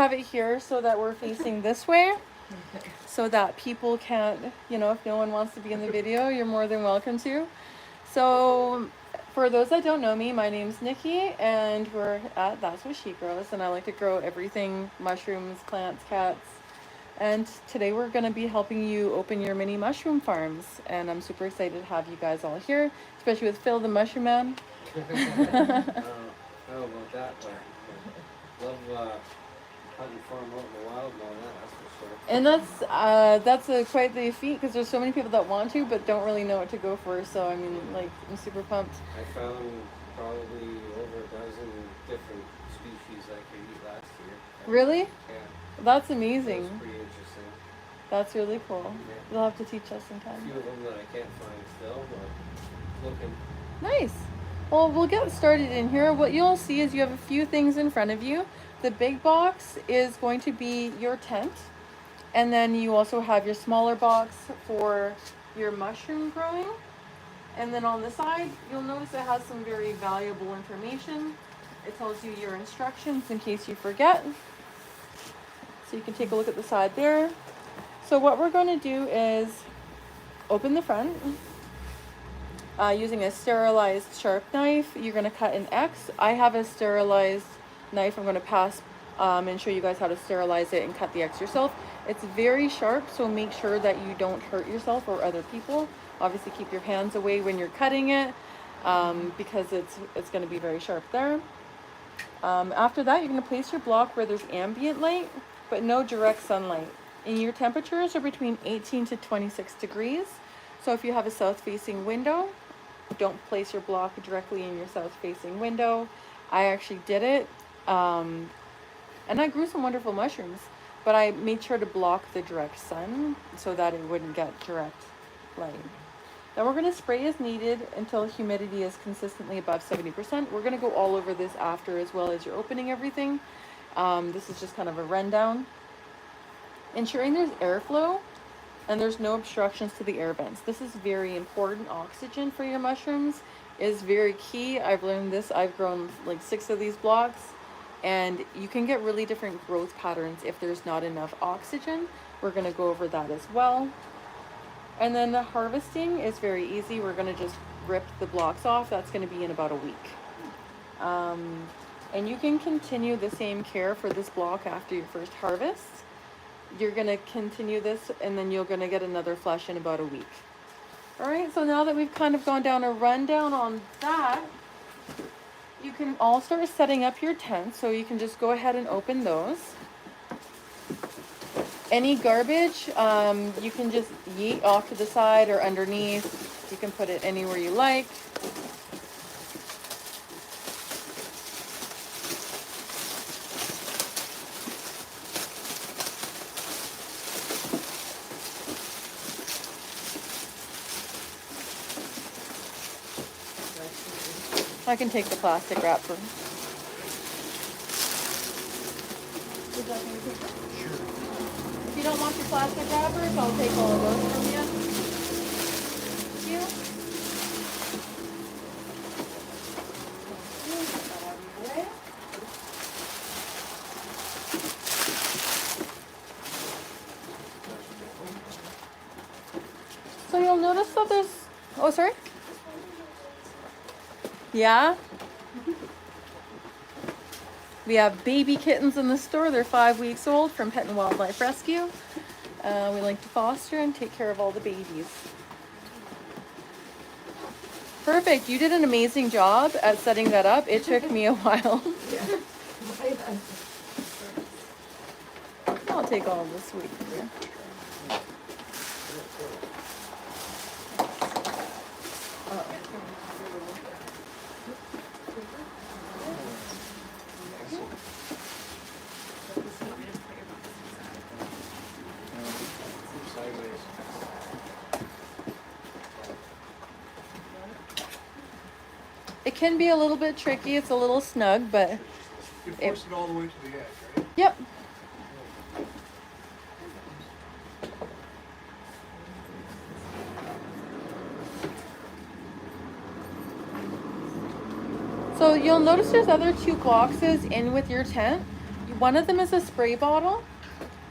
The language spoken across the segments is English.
have it here so that we're facing this way, so that people can't, you know, if no one wants to be in the video, you're more than welcome to. So for those that don't know me, my name's Nikki, and we're at That's What She Grows, and I like to grow everything: mushrooms, plants, cats. And today we're going to be helping you open your mini mushroom farms, and I'm super excited to have you guys all here, especially with Phil the Mushroom Man. I don't know about that, but love hunting farm out in the wild and all that, that's for sure. And that's quite the feat, because there's so many people that want to but don't really know what to go for. So I mean, like, I'm super pumped. I found probably over a dozen different species I could eat last year. Really? Yeah. That's amazing. That's pretty interesting. That's really cool. Yeah. You'll have to teach us A sometime. few of them that I can't find still, but looking. Nice. Well, we'll get started in here. What you'll see is you have a few things in front of you. The big box is going to be your tent, and then you also have your smaller box for your mushroom growing. And then on the side, you'll notice it has some very valuable information. It tells you your instructions in case you forget. So you can take a look at the side there. So what we're going to do is open the front. Using a sterilized sharp knife, you're going to cut an X. I have a sterilized knife. I'm going to pass and show you guys how to sterilize it and cut the X yourself. It's very sharp, so make sure that you don't hurt yourself or other people. Obviously keep your hands away when you're cutting it, because it's going to be very sharp there. After that, you're going to place your block where there's ambient light but no direct sunlight, and your temperatures are between 18 to 26 degrees. So if you have a south facing window, don't place your block directly in your south facing window. I actually did it, and I grew some wonderful mushrooms, but I made sure to block the direct sun so that it wouldn't get direct light. Then we're going to spray as needed until humidity is consistently above 70%. We're going to go all over this after, as well as you're opening everything. This is just kind of a rundown. Ensuring there's airflow and there's no obstructions to the air vents. This is very important. Oxygen for your mushrooms is very key. I've learned this. I've grown like 6 of these blocks, and you can get really different growth patterns if there's not enough oxygen. We're going to go over that as well. And then the harvesting is very easy. We're going to just rip the blocks off. That's going to be in about a week. And you can continue the same care for this block after your first harvest. You're going to continue this, and then you're going to get another flush in about a week. All right, so now that we've kind of gone down a rundown on that, you can all start setting up your tents. So you can just go ahead and open those. Any garbage, you can just yeet off to the side or underneath. You can put it anywhere you like. I can take the plastic wrapper. If you don't want your plastic wrappers, I'll take all of those from you. Thank you. So you'll notice that there's, oh, sorry? Yeah? We have baby kittens in the store. They're 5 weeks old from Pet and Wildlife Rescue. We like to foster and take care of all the babies. Perfect. You did an amazing job at setting that up. It took me a while. I'll take all of this week. It can be a little bit tricky. It's a little snug, but you force it all the way to the edge, right? Yep. So you'll notice there's other 2 boxes in with your tent. You one of them is a spray bottle,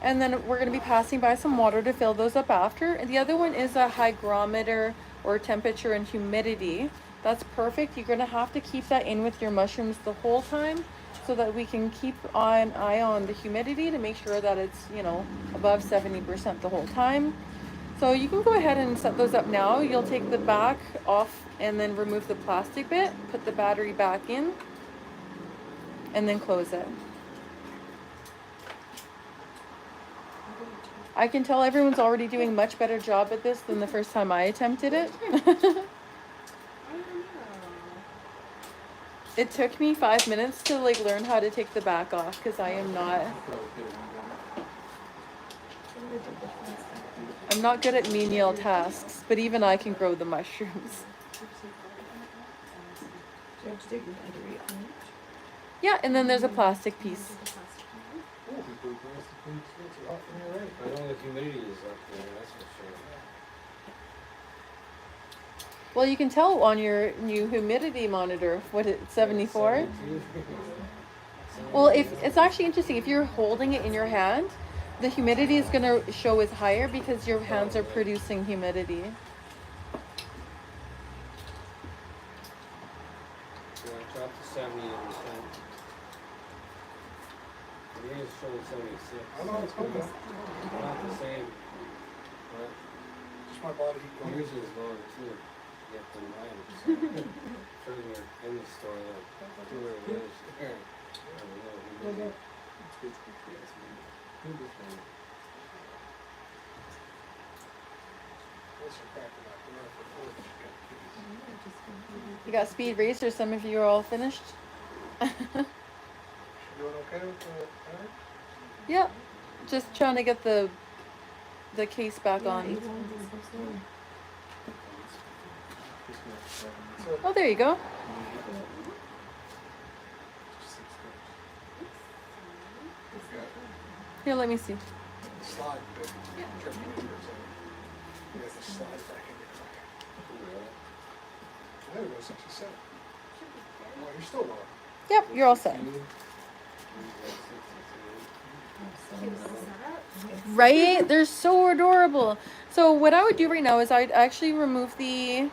and then we're going to be passing by some water to fill those up after. And the other one is a hygrometer, or temperature and humidity. That's perfect. You're going to have to keep that in with your mushrooms the whole time, so that we can keep an eye on the humidity to make sure that it's, you know, above 70% the whole time. So you can go ahead and set those up now. You'll take the back off and then remove the plastic bit, put the battery back in, and then close it. I can tell everyone's already doing a much better job at this than the first time I attempted it. It took me 5 minutes to like learn how to take the back off, because I'm not good at menial tasks, but even I can grow the mushrooms. Yeah, and then there's a plastic piece. I know the humidity is up there, that's for sure. Well, you can tell on your new humidity monitor, what it's 74. 72. Well, if it's actually interesting, if you're holding it in your hand, the humidity is going to show as higher because your hands are producing humidity. Yeah, drop to 70%. The is showing 76. I know it's good. Not the same. But Just my body heat going. yours is lower too. Yet than mine. So further in the store, like, to where it is. There. I don't know. What's your crack in that door for food? You got speed racer, some of you are all finished. She doing okay with the battery? Yep, just trying to get the case back on. So, Oh, there you go. Here, let me see. slide bit. Tripping over, so you have to slide back in your crack. There we go, 67. Well, you're still low. Yep, you're all set. Right? They're so adorable. So what I would do right now is I'd actually remove the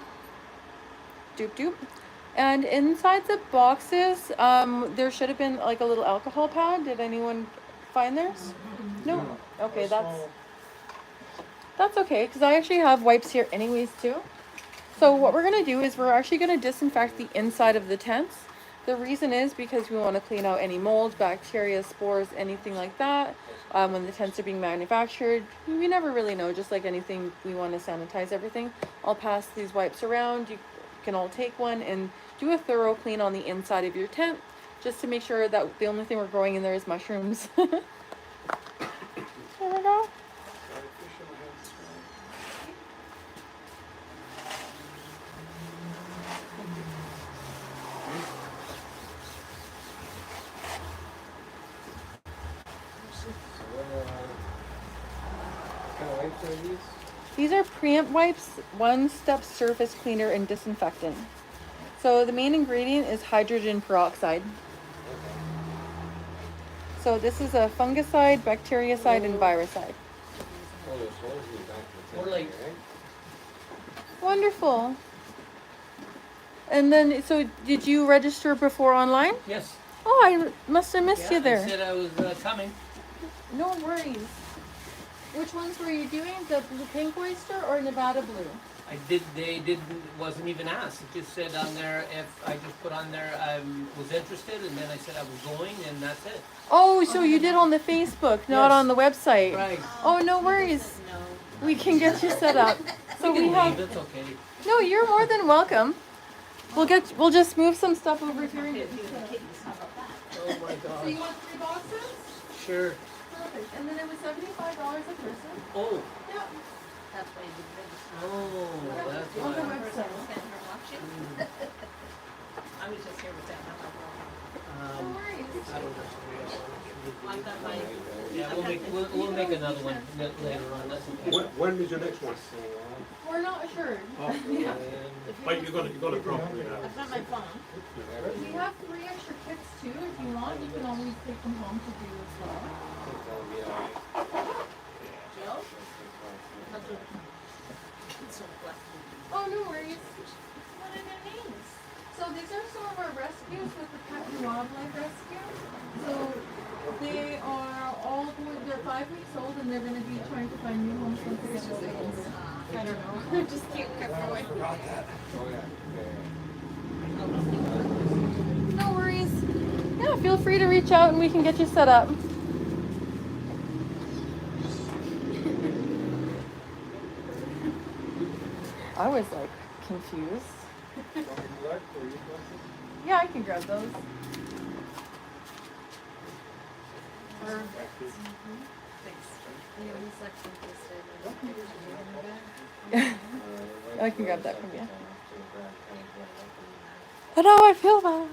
doop. And inside the boxes, there should have been like a little alcohol pad. Did anyone find theirs? No? Okay, that's okay, because I actually have wipes here anyways too. So what we're going to do is we're actually going to disinfect the inside of the tents. The reason is because we want to clean out any mold, bacteria, spores, anything like that. When the tents are being manufactured, we never really know, just like anything, we want to sanitize everything. I'll pass these wipes around. You can all take one and do a thorough clean on the inside of your tent, just to make sure that the only thing we're growing in there is mushrooms. There we go. Sorry, fish in my hands this morning. So what kind of wipes are these? These are preamp wipes, one-step surface cleaner and disinfectant. So the main ingredient is hydrogen peroxide. So this is a fungicide, bactericide, and viricide. Oh, there's holes in the back of the Or tent, like- right? Wonderful. And then, so did you register before online? Yes. Oh, I must have missed you I there. said I was coming. No worries. Which ones were you doing? The blue pink oyster or Nevada blue? Wasn't even asked. It just said on there, if I just put on there I was interested, and then I said I was going, and that's it. Oh, so you did on the Facebook, not Yes. on the website. Right. Oh, no worries. We can get you set up. So We we can have. leave, it's okay. No, you're more than welcome. We'll just move some stuff over here and get you set up. Oh my So you god. want 3 boxes? Sure. Perfect. And then it was $75 a person. Oh. Yep. That's why you did register. Oh, that's On the why. website. I was just here with that. I don't know. I've got my, Yeah, we'll make another one later on, that's okay. When is your next one? We're not sure. Oh, Yeah. but you're gonna probably I've got my phone. We have 3 extra kits too. If you want, you can always take them home to do as well. Jill? That's what. It's so plastic. Oh, no worries. What are their names? So these are some of our rescues with the Pet and Wildlife Rescue. So they are all they're 5 weeks old and they're going to be trying to find new homes once they get a little older. I don't know. I just can't keep going. No worries. Yeah, feel free to reach out and we can get you set up. I was like confused. Yeah, I can grab those. I can grab that from you. But how I feel about it.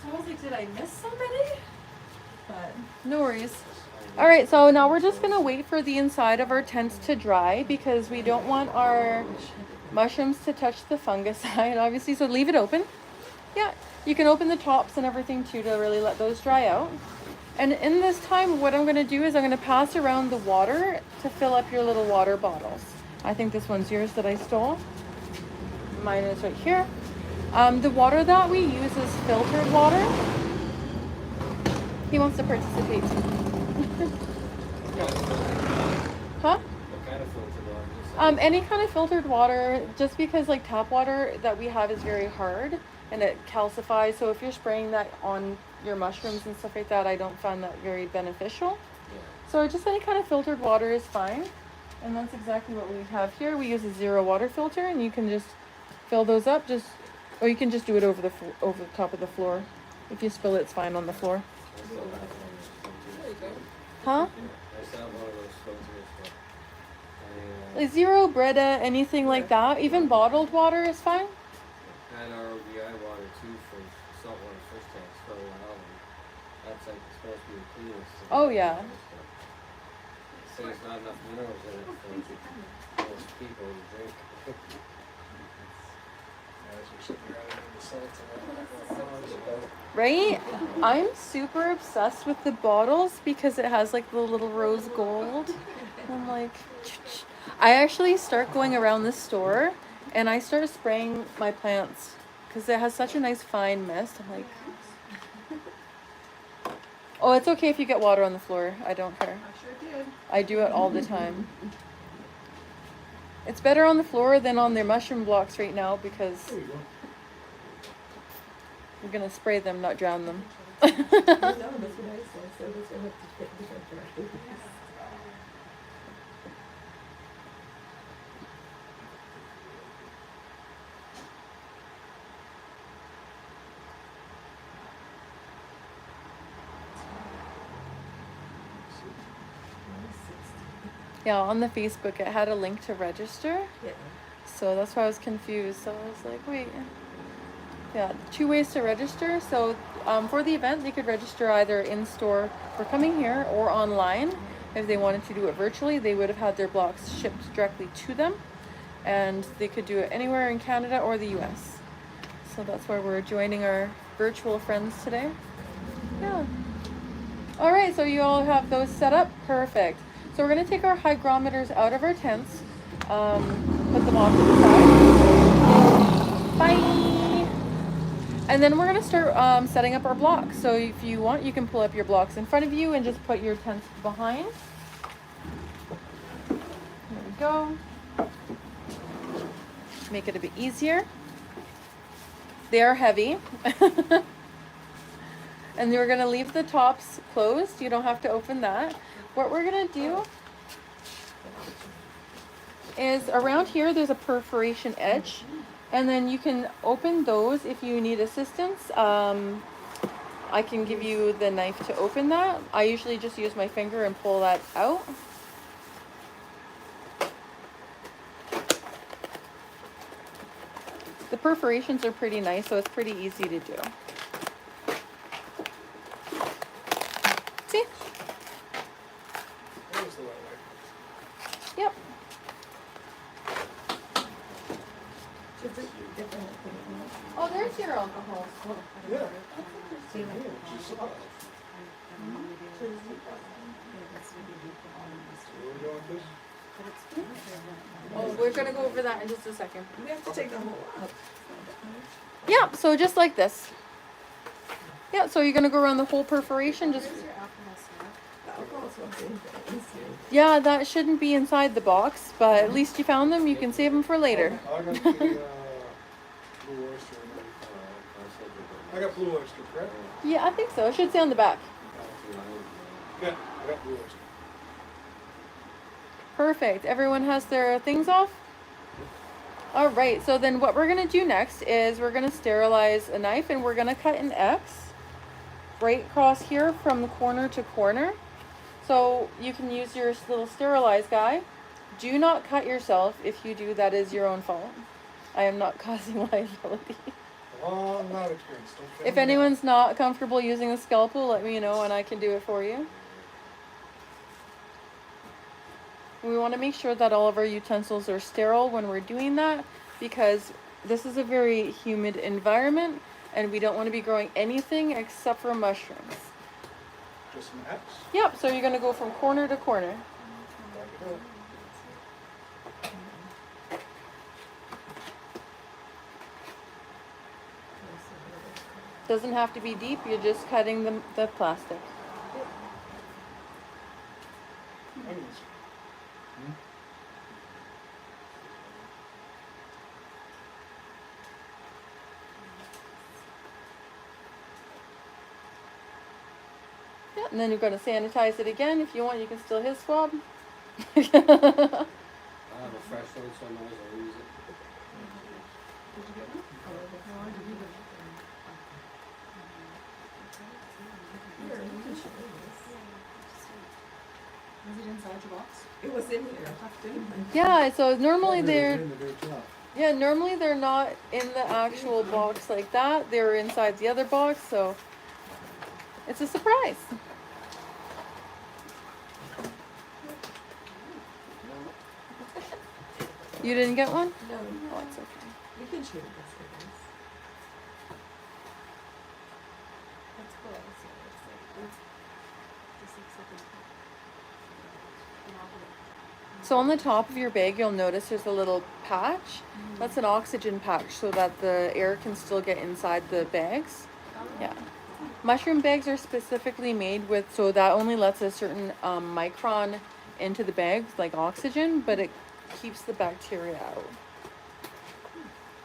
So I was like, did I miss somebody? But no worries. Alright, so now we're just gonna wait for the inside of our tents to dry because we don't want our mushrooms to touch the fungicide, obviously, so leave it open. Yeah, you can open the tops and everything too to really let those dry out. And in this time, what I'm gonna do is I'm gonna pass around the water to fill up your little water bottles. I think this one's yours that I stole. Mine is right here. The water that we use is filtered water. He wants to participate. Huh? What kind of filter water? Any kind of filtered water, just because like tap water that we have is very hard and it calcifies. So if you're spraying that on your mushrooms and stuff like that, I don't find that very beneficial. So just any kind of filtered water is fine. And that's exactly what we have here. We use a 0 water filter and you can just fill those up, or you can just do it over the top of the floor. If you spill it, it's fine on the floor. Huh? I still have one of those filters, but Like 0 Brita, anything like that. Even bottled water is fine. I had ROVI water too for saltwater fish tanks for a while, and that's like supposed to be the cleanest. Oh, yeah. Say there's not enough minerals in it for most people to drink. Right? I'm super obsessed with the bottles because it has like the little rose gold. And I'm like, I actually start going around the store and I start spraying my plants because it has such a nice fine mist. I'm like, oh, it's okay if you get water on the floor. I don't care. I sure did. I do it all the time. It's better on the floor than on their mushroom blocks right now because we're gonna spray them, not drown them. Yeah, on the Facebook it had a link to register. Yeah. So that's why I was confused. So I was like, wait. Yeah, 2 ways to register. So for the event, they could register either in store for coming here or online. If they wanted to do it virtually, they would have had their blocks shipped directly to them. And they could do it anywhere in Canada or the US. So that's why we're joining our virtual friends today. Yeah. All right, so you all have those set up? Perfect. So we're going to take our hygrometers out of our tents, put them off to the side. Bye! And then we're going to start setting up our blocks. So if you want, you can pull up your blocks in front of you and just put your tents behind. There we go. Make it a bit easier. They are heavy. And we're going to leave the tops closed. You don't have to open that. What we're going to do is around here there's a perforation edge, and then you can open those if you need assistance. I can give you the knife to open that. I usually just use my finger and pull that out. The perforations are pretty nice, so it's pretty easy to do. See? That was the right way. Yep. Oh, there's your alcohol. Yeah. Yeah, you saw it. Where we going with this? Oh, we're gonna go over that in just a second. We have to take the whole out. Yeah, so just like this. Yeah, so you're gonna go around the whole perforation, just, The alcohol's one thing, but it's- yeah, that shouldn't be inside the box, but at least you found them, you can save them for later. I got the blue oyster. I got blue oyster, correct? Yeah, I think so, it should say on the back. Yeah, I got blue oyster. Perfect, everyone has their things off? Alright, so then what we're gonna do next is we're gonna sterilize a knife and we're gonna cut an X right across here from the corner to corner. So you can use your little sterilize guy. Do not cut yourself. If you do, that is your own fault. I am not causing liability. Long night experience. Don't fail If me. anyone's not comfortable using a scalpel, let me know and I can do it for you. We want to make sure that all of our utensils are sterile when we're doing that because this is a very humid environment and we don't want to be growing anything except for mushrooms. Just an X. Yep, so you're going to go from corner to corner. Back it up. Doesn't have to be deep, you're just cutting the plastic. Onions. Yeah, and then you're going to sanitize it again. If you want, you can still his swab. I have a fresh one, so I might as well use it. Here, you can show me this. Was it inside your box? It was in here, tucked in. Yeah, so normally they're In the very top. yeah, normally they're not in the actual box like that. They're inside the other box, so it's a surprise. You didn't get one? No, Oh, it's okay. you can show me this. That's cool. So it's like, this looks like an envelope. So on the top of your bag, you'll notice there's a little patch. That's an oxygen patch so that the air can still get inside the bags. Yeah. Mushroom bags are specifically made with, so that only lets a certain micron into the bags, like oxygen, but it keeps the bacteria out.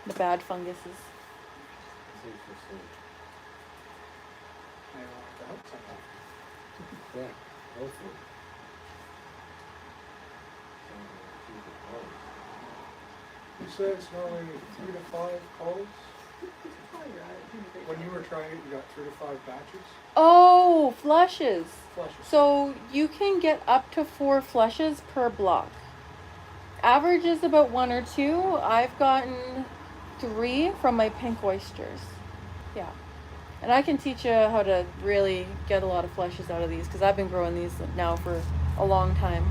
The bad funguses. It's interesting. I don't like the outside. Yeah, hopefully. You said it's normally 3 to 5 calls? Oh, you're right. When you were trying it, you got 3 to 5 batches? Oh, flushes. Flushes. So you can get up to 4 flushes per block. Average is about 1 or 2. I've gotten 3 from my pink oysters. Yeah. And I can teach you how to really get a lot of flushes out of these because I've been growing these now for a long time.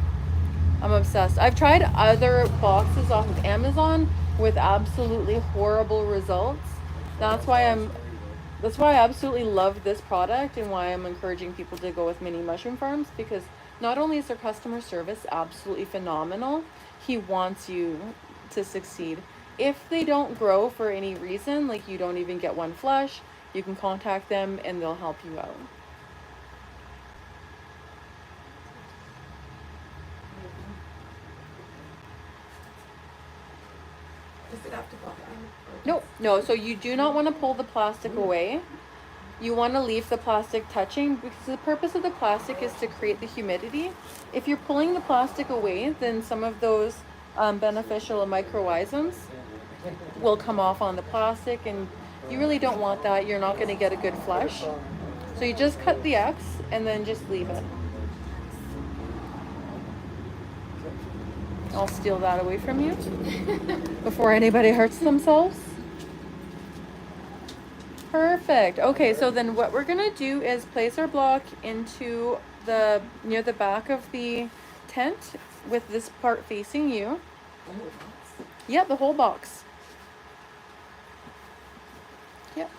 I'm obsessed. I've tried other boxes off of Amazon with absolutely horrible results. That's why I absolutely love this product and why I'm encouraging people to go with Mini Mushroom Farms because not only is their customer service absolutely phenomenal, he wants you to succeed. If they don't grow for any reason, like you don't even get one flush, you can contact them and they'll help you out. Does it have to go out? No, so you do not want to pull the plastic away. You want to leave the plastic touching because the purpose of the plastic is to create the humidity. If you're pulling the plastic away, then some of those beneficial microorganisms will come off on the plastic and you really don't want that. You're not going to get a good flush. So you just cut the X and then just leave it. I'll steal that away from you before anybody hurts themselves. Perfect. Okay, so then what we're gonna do is place our block into near the back of the tent with this part facing you. The whole box. Yep, the whole box. Yep.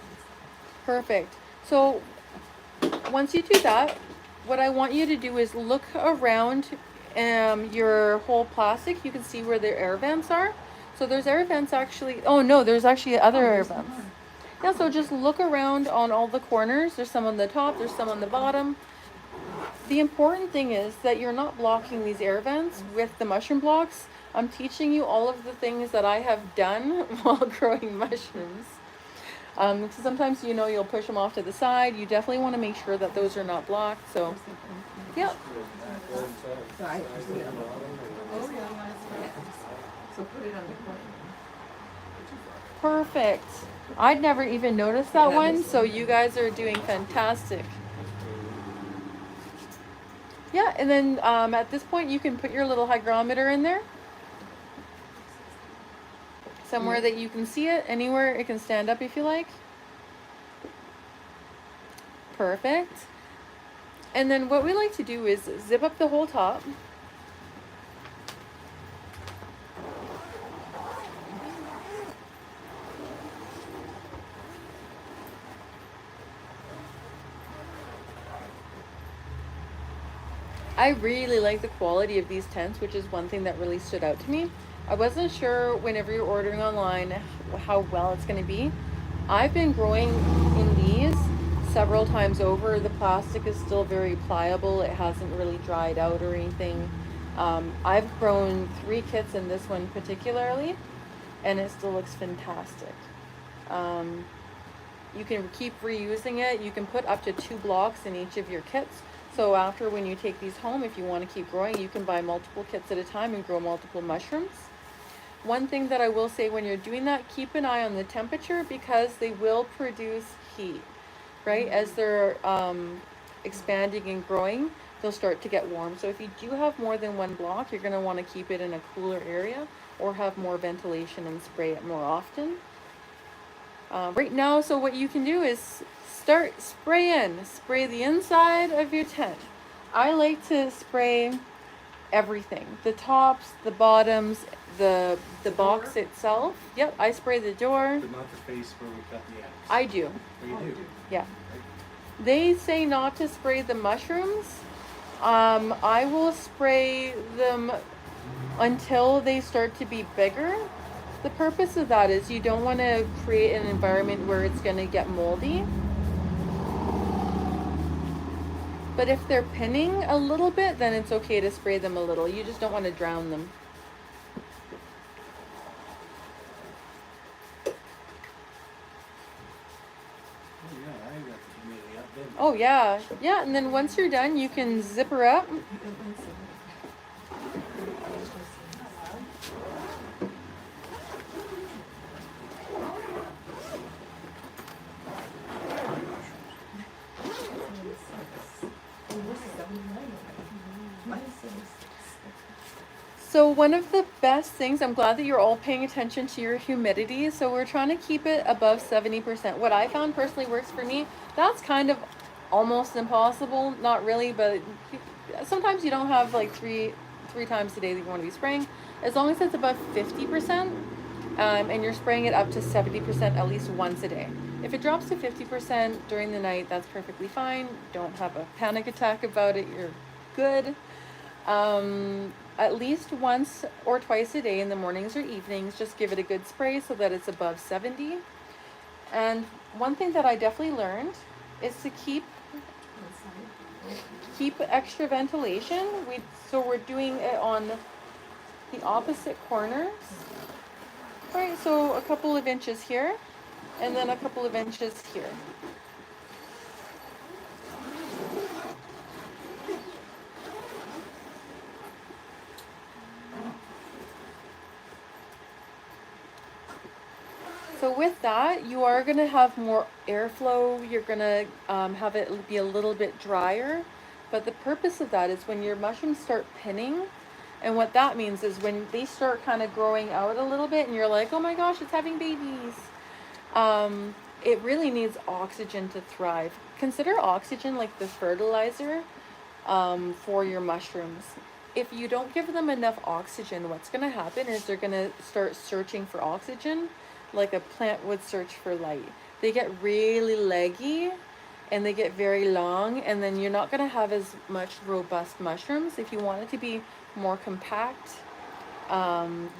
Perfect. So once you do that, what I want you to do is look around your whole plastic. You can see where the air vents are. So there's air vents actually. Oh no, there's actually other air vents. Yeah, so just look around on all the corners. There's some on the top, there's some on the bottom. The important thing is that you're not blocking these air vents with the mushroom blocks. I'm teaching you all of the things that I have done while growing mushrooms. So sometimes, you know, you'll push them off to the side. You definitely want to make sure that those are not blocked. So, yeah. Right. Oh, yeah, that's right. So put it on the corner. Perfect. I'd never even noticed that one, so you guys are doing fantastic. Yeah, and then at this point you can put your little hygrometer in there. Somewhere that you can see it, anywhere it can stand up if you like. Perfect. And then what we like to do is zip up the whole top. I really like the quality of these tents, which is one thing that really stood out to me. I wasn't sure whenever you're ordering online how well it's going to be. I've been growing in these several times over. The plastic is still very pliable. It hasn't really dried out or anything. I've grown 3 kits in this one particularly, and it still looks fantastic. You can keep reusing it. You can put up to 2 blocks in each of your kits. So after, when you take these home, if you want to keep growing, you can buy multiple kits at a time and grow multiple mushrooms. One thing that I will say when you're doing that, keep an eye on the temperature because they will produce heat, right? As they're expanding and growing, they'll start to get warm. So if you do have more than 1 block, you're going to want to keep it in a cooler area or have more ventilation and spray it more often. Right now, so what you can do is start spray the inside of your tent. I like to spray everything, the tops, the bottoms, the box itself. Yep, I spray the door. But not the face where we cut the ends. I do. Oh, you do? Yeah. They say not to spray the mushrooms. I will spray them until they start to be bigger. The purpose of that is you don't want to create an environment where it's going to get moldy. But if they're pinning a little bit, then it's okay to spray them a little. You just don't want to drown them. Oh, yeah, I got the humidity up, didn't I? Oh yeah, yeah. And then once you're done, you can zip her up. So one of the best things, I'm glad that you're all paying attention to your humidity. So we're trying to keep it above 70%. What I found personally works for me. That's kind of almost impossible. Not really, but sometimes you don't have like three times a day that you want to be spraying. As long as it's above 50%, and you're spraying it up to 70% at least once a day. If it drops to 50% during the night, that's perfectly fine. Don't have a panic attack about it. You're good. At least once or twice a day in the mornings or evenings, just give it a good spray so that it's above 70. And one thing that I definitely learned is to keep extra ventilation. So we're doing it on the opposite corners. All right, so a couple of inches here, and then a couple of inches here. So with that, you are going to have more airflow. You're going to have it be a little bit drier. But the purpose of that is when your mushrooms start pinning, and what that means is when they start kind of growing out a little bit and you're like, oh my gosh, it's having babies. it really needs oxygen to thrive. Consider oxygen like the fertilizer for your mushrooms. If you don't give them enough oxygen, what's going to happen is they're going to start searching for oxygen like a plant would search for light. They get really leggy and they get very long, and then you're not going to have as much robust mushrooms. If you want it to be more compact,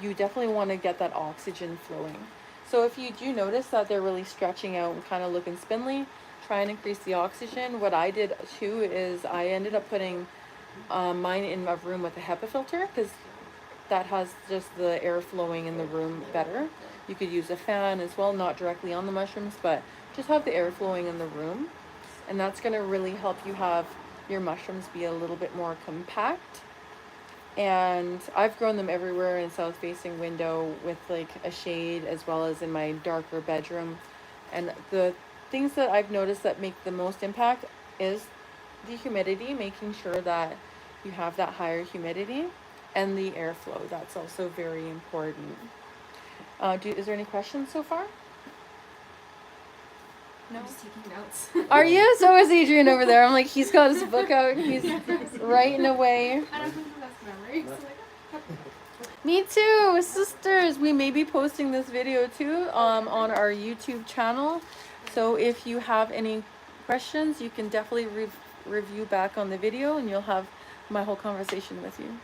you definitely want to get that oxygen flowing. So if you do notice that they're really stretching out and kind of looking spindly, try and increase the oxygen. What I did too is I ended up putting mine in a room with a HEPA filter, because that has just the air flowing in the room better. You could use a fan as well, not directly on the mushrooms, but just have the air flowing in the room. And that's going to really help you have your mushrooms be a little bit more compact. And I've grown them everywhere in south facing window with like a shade, as well as in my darker bedroom. And the things that I've noticed that make the most impact is the humidity, making sure that you have that higher humidity, and the airflow. That's also very important. Is there any questions so far? No. I'm just taking notes. Are you? So is Adrian over there. I'm like, he's got his book out and he's writing away. I don't have the best memory. So like, Me too, sisters. We may be posting this video too on our YouTube channel. So if you have any questions, you can definitely review back on the video, and you'll have my whole conversation with you.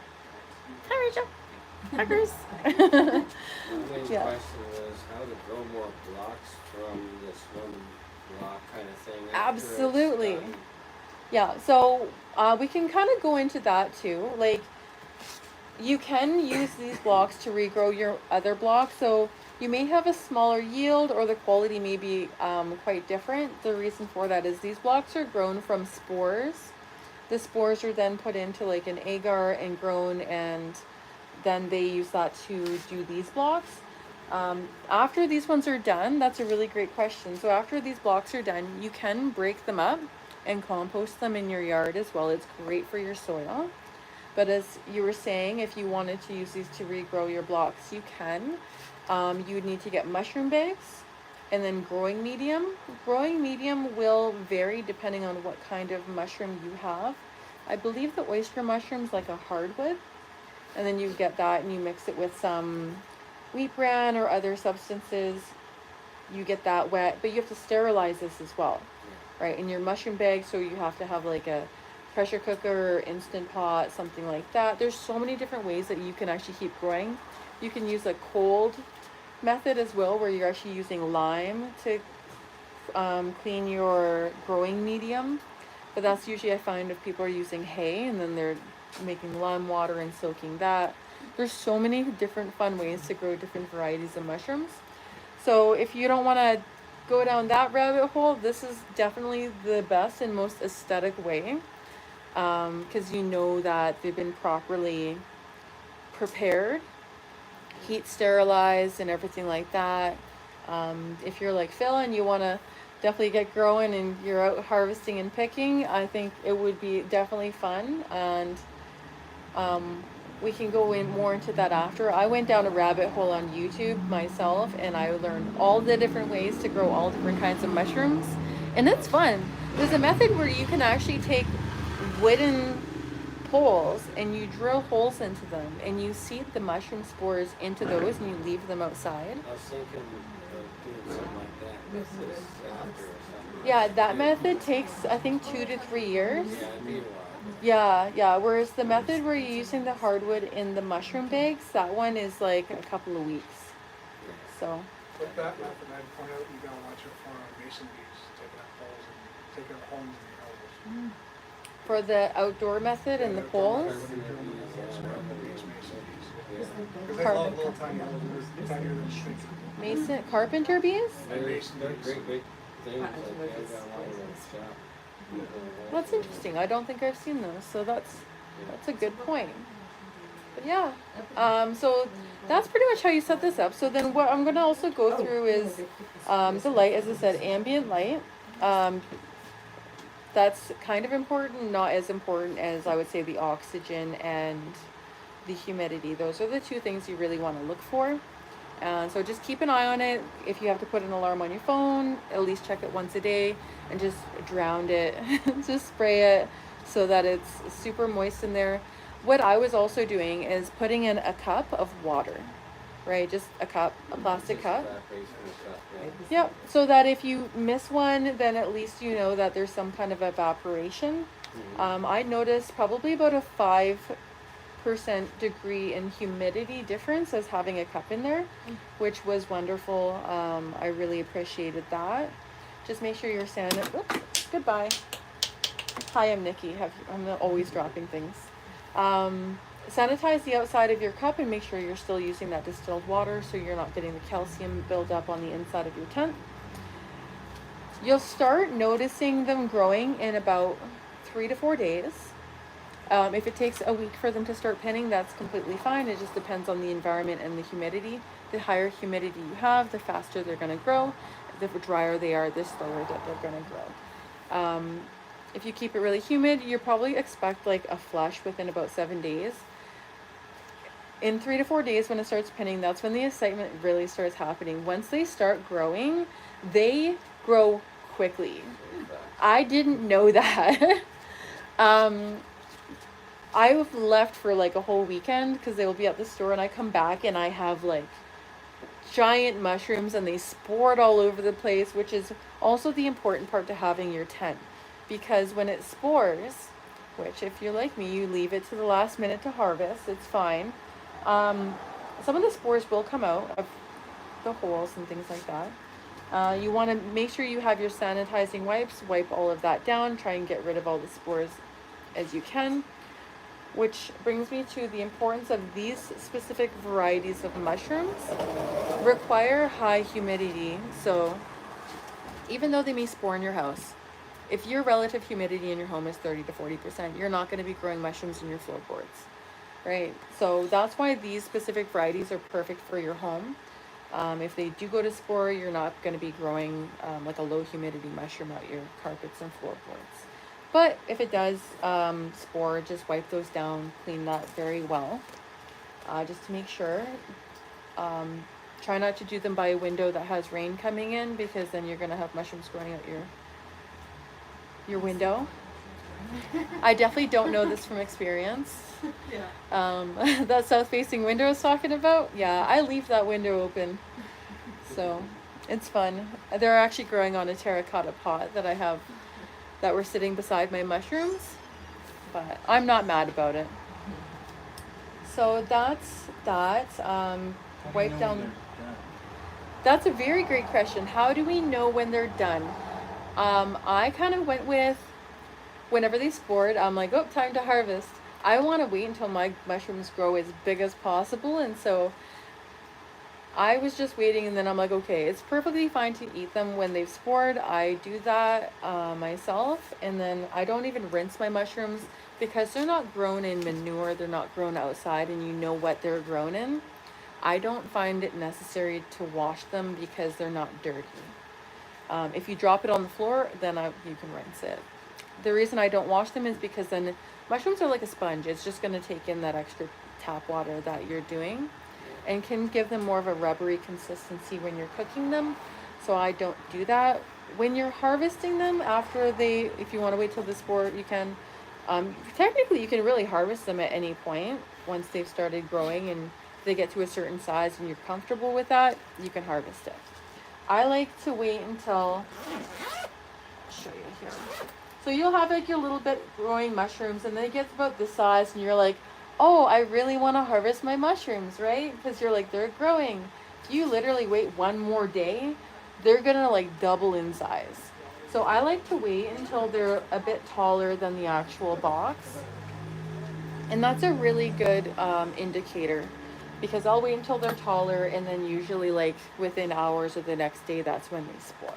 Hi, Rachel. Hackers. My main Yeah. question was how to grow more blocks from this one block kind of thing. Absolutely. Yeah, so we can kind of go into that too. Like, you can use these blocks to regrow your other blocks. So you may have a smaller yield, or the quality may be quite different. The reason for that is these blocks are grown from spores. The spores are then put into like an agar and grown, and then they use that to do these blocks. After these ones are done, that's a really great question. So after these blocks are done, you can break them up and compost them in your yard as well. It's great for your soil. But as you were saying, if you wanted to use these to regrow your blocks, you can. You would need to get mushroom bags and then growing medium. Growing medium will vary depending on what kind of mushroom you have. I believe the oyster mushroom's like a hardwood. And then you get that and you mix it with some wheat bran or other substances. You get that wet, but you have to sterilize this as well, right? In your mushroom bag, so you have to have like a pressure cooker or instant pot, something like that. There's so many different ways that you can actually keep growing. You can use a cold method as well, where you're actually using lime to clean your growing medium. But that's usually, I find, if people are using hay and then they're making lime water and soaking that. There's so many different fun ways to grow different varieties of mushrooms. So if you don't want to go down that rabbit hole, this is definitely the best and most aesthetic way, because you know that they've been properly prepared, heat sterilized and everything like that. If you're like Phil and you want to definitely get growing and you're out harvesting and picking, I think it would be definitely fun. And we can go in more into that after. I went down a rabbit hole on YouTube myself, and I learned all the different ways to grow all different kinds of mushrooms, and it's fun. There's a method where you can actually take wooden poles and you drill holes into them, and you seed the mushroom spores into those, and you leave them outside. I was thinking of doing something like that with this after or something. Yeah, that method takes, I think, 2 to 3 years. Yeah, it'd be a while. Yeah. Whereas the method where you're using the hardwood in the mushroom bags, that one is like a couple of weeks. So, With that method, I'd point out you gotta watch it for mason bees, taking up poles and taking up homes in the elbows. for the outdoor method and the poles, Because they love little tiny holes, they're tinier than you think. mason, carpenter bees. They're great big things like that. I got one in the shop. That's interesting. I don't think I've seen those, so that's a good point. But yeah, so that's pretty much how you set this up. So then what I'm gonna also go through is the light, as I said, ambient light. That's kind of important, not as important as I would say the oxygen and the humidity. Those are the two things you really want to look for. So just keep an eye on it. If you have to put an alarm on your phone, at least check it once a day and just drown it. Just spray it so that it's super moist in there. What I was also doing is putting in a cup of water, right? Just a cup, a plastic Just cup. evaporates in the cup, yeah. Yep. So that if you miss one, then at least you know that there's some kind of evaporation. Mhm. I noticed probably about a 5% degree in humidity difference as having a cup in there, which was wonderful. I really appreciated that. Just make sure you're oops, goodbye. Hi, I'm Nikki. I'm always dropping things. Sanitize the outside of your cup and make sure you're still using that distilled water so you're not getting the calcium buildup on the inside of your tent. You'll start noticing them growing in about 3 to 4 days. If it takes a week for them to start pinning, that's completely fine. It just depends on the environment and the humidity. The higher humidity you have, the faster they're going to grow. The drier they are, the slower that they're going to grow. If you keep it really humid, you probably expect like a flush within about 7 days. In 3 to 4 days when it starts pinning, that's when the excitement really starts happening. Once they start growing, they grow quickly. Very fast. I didn't know that. I've left for like a whole weekend because they will be at the store, and I come back and I have like giant mushrooms and they spored all over the place, which is also the important part to having your tent, because when it spores, which if you're like me, you leave it to the last minute to harvest, it's fine. Some of the spores will come out of the holes and things like that. You want to make sure you have your sanitizing wipes, wipe all of that down, try and get rid of all the spores as you can. Which brings me to the importance of these specific varieties of mushrooms require high humidity. So even though they may spore in your house, if your relative humidity in your home is 30 to 40%, you're not going to be growing mushrooms in your floorboards, right? So that's why these specific varieties are perfect for your home. If they do go to spore, you're not going to be growing like a low humidity mushroom out your carpets and floorboards. But if it does spore, just wipe those down, clean that very well, just to make sure. Try not to do them by a window that has rain coming in, because then you're going to have mushrooms growing out your window. I definitely don't know this from experience. Yeah. That south-facing window I was talking about, yeah, I leave that window open. So it's fun. They're actually growing on a terracotta pot that I have that were sitting beside my mushrooms, but I'm not mad about it. So that's that. Wipe down. That's a very great question. How do we know when they're done? I kind of went with whenever they spored, I'm like, oh, time to harvest. I want to wait until my mushrooms grow as big as possible, and so I was just waiting, and then I'm like, okay, it's perfectly fine to eat them when they've spored. I do that myself, and then I don't even rinse my mushrooms because they're not grown in manure, they're not grown outside, and you know what they're grown in. I don't find it necessary to wash them because they're not dirty. If you drop it on the floor, then you can rinse it. The reason I don't wash them is because then mushrooms are like a sponge. It's just going to take in that extra tap water that you're doing, and can give them more of a rubbery consistency when you're cooking them. So I don't do that. When you're harvesting them, if you want to wait till the spore, you can. Technically, you can really harvest them at any point once they've started growing and they get to a certain size and you're comfortable with that, you can harvest it. I like to wait until, I'll show you here. So you'll have like your little bit growing mushrooms, and then it gets about this size and you're like, oh, I really want to harvest my mushrooms, right? Because you're like, they're growing. If you literally wait one more day, they're gonna like double in size. So I like to wait until they're a bit taller than the actual box. And that's a really good indicator, because I'll wait until they're taller, and then usually like within hours of the next day, that's when they spore.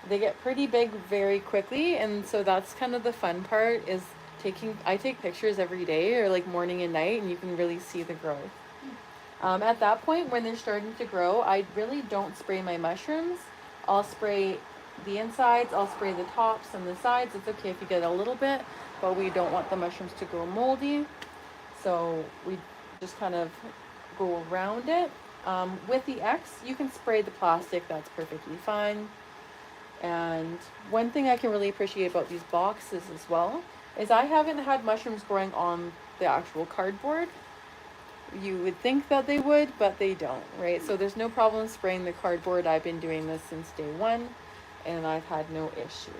They get pretty big very quickly, and so that's kind of the fun part is I take pictures every day, or like morning and night, and you can really see the growth. At that point, when they're starting to grow, I really don't spray my mushrooms. I'll spray the insides, I'll spray the tops and the sides. It's okay if you get a little bit, but we don't want the mushrooms to go moldy. So we just kind of go around it. With the X, you can spray the plastic, that's perfectly fine. And one thing I can really appreciate about these boxes as well is I haven't had mushrooms growing on the actual cardboard. You would think that they would, but they don't, right? So there's no problem spraying the cardboard. I've been doing this since day one, and I've had no issues.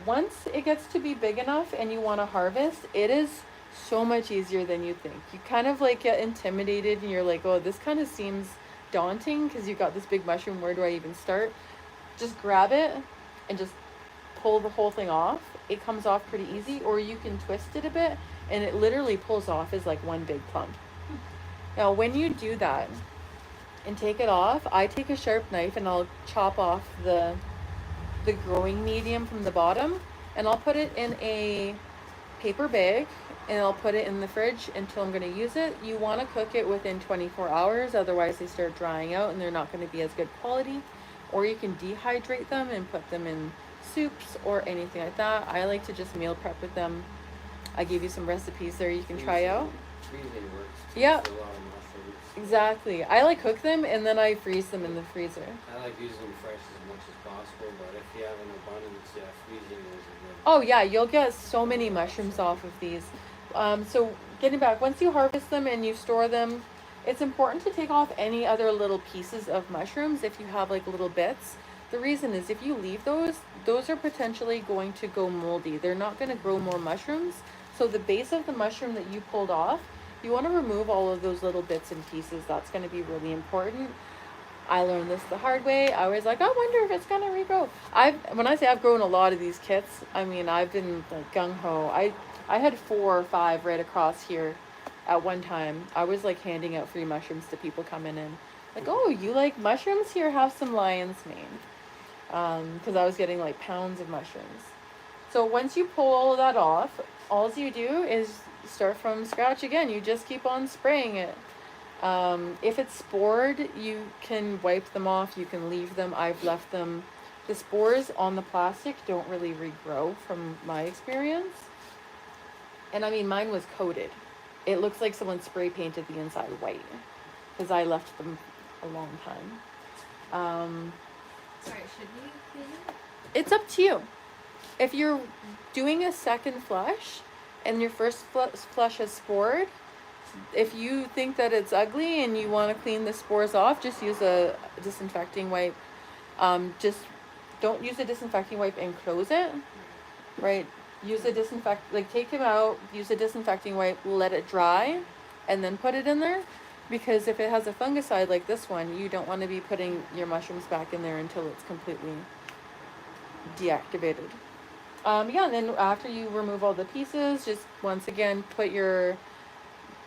Once it gets to be big enough and you want to harvest, it is so much easier than you think. You kind of like get intimidated and you're like, oh, this kind of seems daunting because you got this big mushroom. Where do I even start? Just grab it and just pull the whole thing off. It comes off pretty easy, or you can twist it a bit and it literally pulls off as like one big clump. Now, when you do that and take it off, I take a sharp knife and I'll chop off the growing medium from the bottom, and I'll put it in a paper bag and I'll put it in the fridge until I'm going to use it. You want to cook it within 24 hours, otherwise they start drying out and they're not going to be as good quality. Or you can dehydrate them and put them in soups or anything like that. I like to just meal prep with them. I gave you some recipes there you can try out. Freezing works. Too, Yeah. for a lot of mushrooms. Exactly. I like cook them and then I freeze them in the freezer. I like using them fresh as much as possible, but if you have an abundance, yeah, freezing is a good. Oh yeah, you'll get so many mushrooms off of these. So getting back, once you harvest them and you store them, it's important to take off any other little pieces of mushrooms if you have like little bits. The reason is if you leave those are potentially going to go moldy. They're not going to grow more mushrooms. So the base of the mushroom that you pulled off, you want to remove all of those little bits and pieces. That's going to be really important. I learned this the hard way. I was like, I wonder if it's going to regrow. When I say I've grown a lot of these kits, I mean, I've been like gung-ho. I had 4 or 5 right across here at one time. I was like handing out free mushrooms to people coming in. Like, oh, you like mushrooms? Here, have some lion's mane. Because I was getting like pounds of mushrooms. So once you pull all of that off, all you do is start from scratch again. You just keep on spraying it. If it's spored, you can wipe them off. You can leave them. I've left them. The spores on the plastic don't really regrow from my experience. And I mean, mine was coated. It looks like someone spray painted the inside white because I left them a long time. Sorry, should we clean it? It's up to you. If you're doing a second flush and your first flush has spored, if you think that it's ugly and you want to clean the spores off, just use a disinfecting wipe. Just don't use a disinfecting wipe and close it, right? Use a take them out, use a disinfecting wipe, let it dry, and then put it in there. Because if it has a fungicide like this one, you don't want to be putting your mushrooms back in there until it's completely deactivated. Yeah, and then after you remove all the pieces, just once again, put your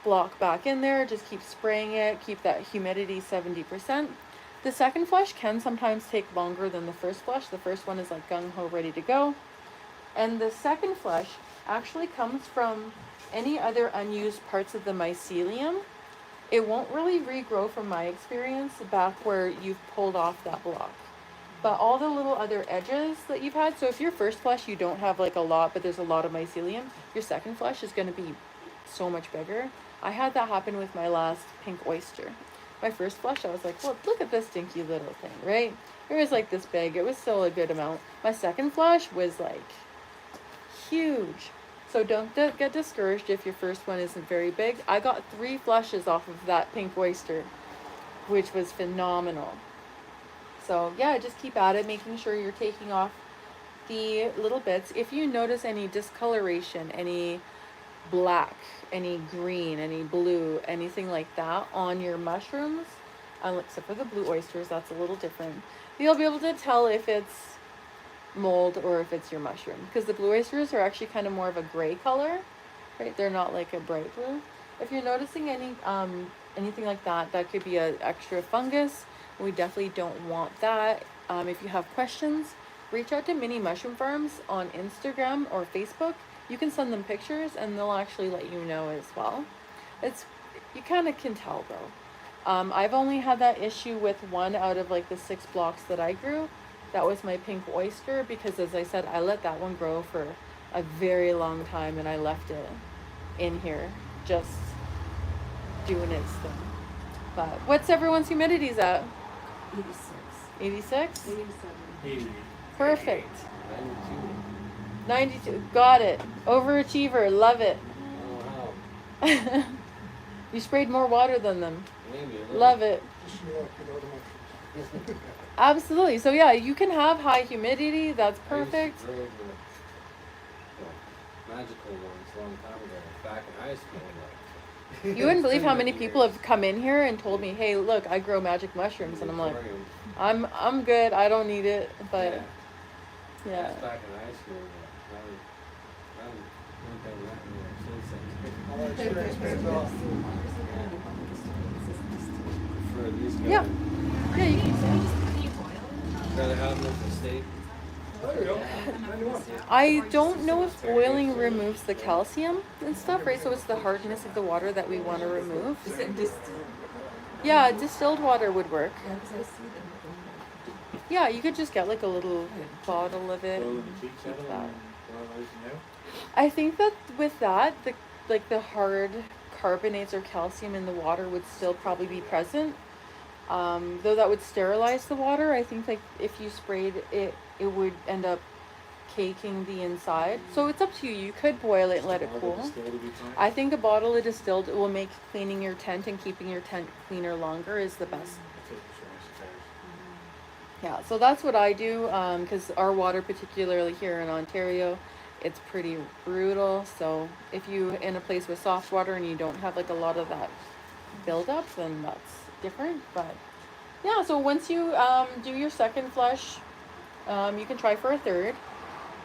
block back in there. Just keep spraying it. Keep that humidity 70%. The second flush can sometimes take longer than the first flush. The first one is like gung-ho, ready to go. And the second flush actually comes from any other unused parts of the mycelium. It won't really regrow from my experience back where you've pulled off that block. But all the little other edges that you've had, so if your first flush you don't have like a lot, but there's a lot of mycelium, your second flush is going to be so much bigger. I had that happen with my last pink oyster. My first flush, I was like, well, look at this dinky little thing, right? It was like this big. It was still a good amount. My second flush was like huge. So don't get discouraged if your first one isn't very big. I got 3 flushes off of that pink oyster, which was phenomenal. So yeah, just keep at it, making sure you're taking off the little bits. If you notice any discoloration, any black, any green, any blue, anything like that on your mushrooms, except for the blue oysters, that's a little different. You'll be able to tell if it's mold or if it's your mushroom, because the blue oysters are actually kind of more of a gray color, right? They're not like a bright blue. If you're noticing anything like that, that could be an extra fungus. We definitely don't want that. If you have questions, reach out to Mini Mushroom Farms on Instagram or Facebook. You can send them pictures and they'll actually let you know as well. You kind of can tell though. I've only had that issue with 1 out of like the 6 blocks that I grew. That was my pink oyster, because as I said, I let that one grow for a very long time and I left it in here just doing its thing. But what's everyone's humidities at? 86. 86? 87. Perfect. 92. 92. Got it. Overachiever. Love it. I don't know how. You sprayed more water than them. Maybe a little. Love it. Just so you know, the mushrooms. Absolutely. So yeah, you can have high humidity. That's perfect. I used to grow the magical ones a long time ago, back in high school. Like, You wouldn't believe how many years. people have come in here and told me, "Hey, look, I grow magic mushrooms," and I'm like, Aquarium. "I'm good. I don't need it." But yeah. That's back in high school. But I haven't done that anymore since then. All that experience pays off. For these guys. Yeah. Yeah. You can. Can you boil it? Rather have them for steak. There you go. 91. I don't know if boiling removes the calcium and stuff, right? So it's the hardness of the water that we want to remove. Is it distilled? Yeah, distilled water would work. Yeah, because I see them. Yeah, you could just get like a little bottle of it. Blow and the cheeks keep out of that. them, blow those now. I think that with that, the hard carbonates or calcium in the water would still probably be present. Though that would sterilize the water. I think like if you sprayed it, it would end up caking the inside. So it's up to you. You could boil it and let it All the cool. distilled will be fine. I think a bottle of distilled will make cleaning your tent and keeping your tent cleaner longer is the best. That's it, sure, I suppose. Yeah, so that's what I do because our water, particularly here in Ontario, it's pretty brutal. So if you in a place with soft water and you don't have like a lot of that buildup, then that's different. But yeah, so once you do your second flush, you can try for a third,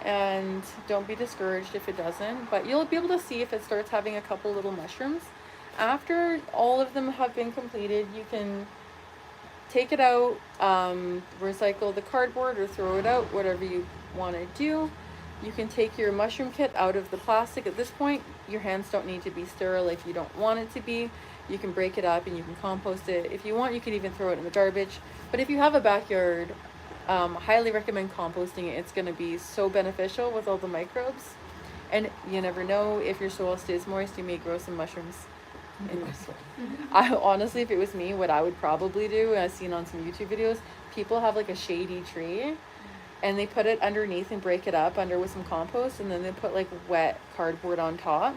and don't be discouraged if it doesn't. But you'll be able to see if it starts having a couple little mushrooms. After all of them have been completed, you can take it out, recycle the cardboard or throw it out, whatever you want to do. You can take your mushroom kit out of the plastic. At this point, your hands don't need to be sterile if you don't want it to be. You can break it up and you can compost it. If you want, you could even throw it in the garbage. But if you have a backyard, highly recommend composting it. It's going to be so beneficial with all the microbes. And you never know, if your soil stays moist, you may grow some mushrooms in your soil. I honestly, if it was me, what I would probably do, I've seen on some YouTube videos, people have like a shady tree and they put it underneath and break it up under with some compost, and then they put like wet cardboard on top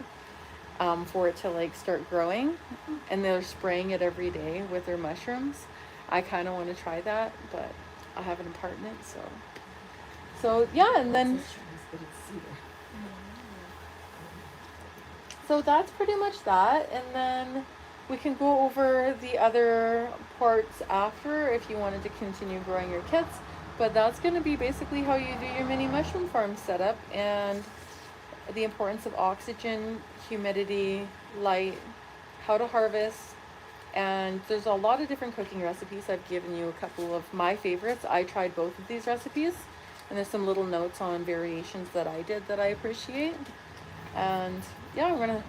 for it to like start growing, and they're spraying it every day with their mushrooms. I kind of want to try that, but I have an apartment, so yeah. And then But it's cedar. so that's pretty much that, and then we can go over the other parts after if you wanted to continue growing your kits. But that's going to be basically how you do your mini mushroom farm setup, and the importance of oxygen, humidity, light, how to harvest. And there's a lot of different cooking recipes. I've given you a couple of my favorites. I tried both of these recipes, and there's some little notes on variations that I did that I appreciate. And yeah, we're gonna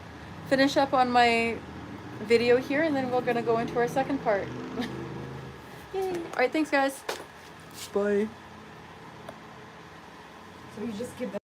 finish up on my video here, and then we're gonna go into our second part. Yay! All right, thanks guys. Bye. So you just give them.